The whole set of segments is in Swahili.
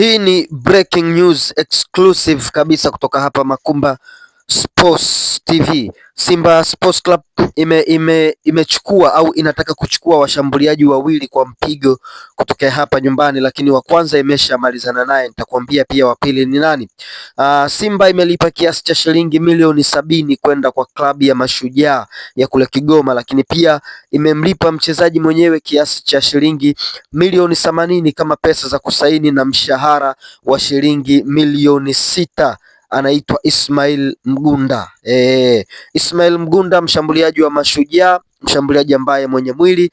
Hii ni breaking news exclusive kabisa kutoka hapa Makumba Sports TV. Simba Sports Club imechukua au inataka kuchukua washambuliaji wawili kwa mpigo kutokea hapa nyumbani, lakini wa kwanza imeshamalizana naye. Nitakwambia pia wa pili ni nani. Simba imelipa kiasi cha shilingi milioni 70 kwenda kwa klabu ya Mashujaa ya kule Kigoma, lakini pia imemlipa mchezaji mwenyewe kiasi cha shilingi milioni 80 kama pesa za kusaini na mshahara wa shilingi milioni 6. Anaitwa Ismail Mgunda. Ismail Mgunda, mshambuliaji wa Mashujaa, mshambuliaji ambaye mwenye mwili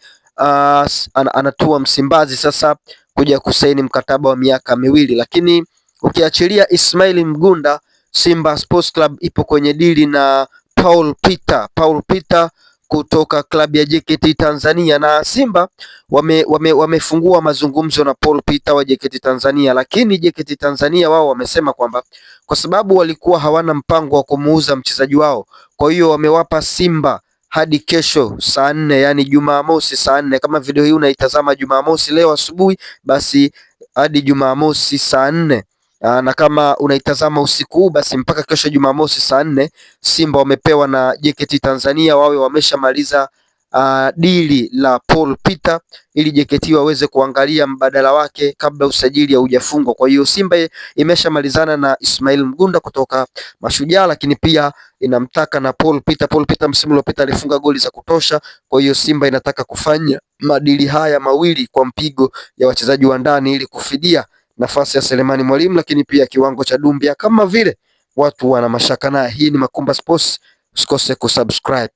anatua Msimbazi sasa kuja kusaini mkataba wa miaka miwili. Lakini ukiachilia Ismail Mgunda, Simba Sports Club ipo kwenye dili na Paul Peter kutoka klabu ya JKT Tanzania, na Simba wamefungua mazungumzo na Paul Peter wa JKT Tanzania, lakini JKT Tanzania wao wamesema kwamba kwa sababu walikuwa hawana mpango wa kumuuza mchezaji wao, kwa hiyo wamewapa Simba hadi kesho saa 4, yani Jumamosi saa 4. Kama video hii unaitazama Jumamosi leo asubuhi, basi hadi Jumamosi saa 4. Na kama unaitazama usiku huu, basi mpaka kesho Jumamosi saa 4 Simba wamepewa na JKT Tanzania wawe wameshamaliza dili la Paul Peter ili JKT waweze kuangalia mbadala wake kabla usajili haujafungwa. Kwa hiyo Simba imeshamalizana na Ismail Mgunda kutoka Mashujaa, lakini pia inamtaka na Paul Peter. Paul Peter msimu uliopita alifunga goli za kutosha, kwa hiyo Simba inataka kufanya madili haya mawili kwa mpigo ya wachezaji wa ndani ili kufidia nafasi ya Selemani Mwalimu, lakini pia kiwango cha Dumbia kama vile watu wana mashaka naye. Hii ni Makumba Sports, usikose kusubscribe.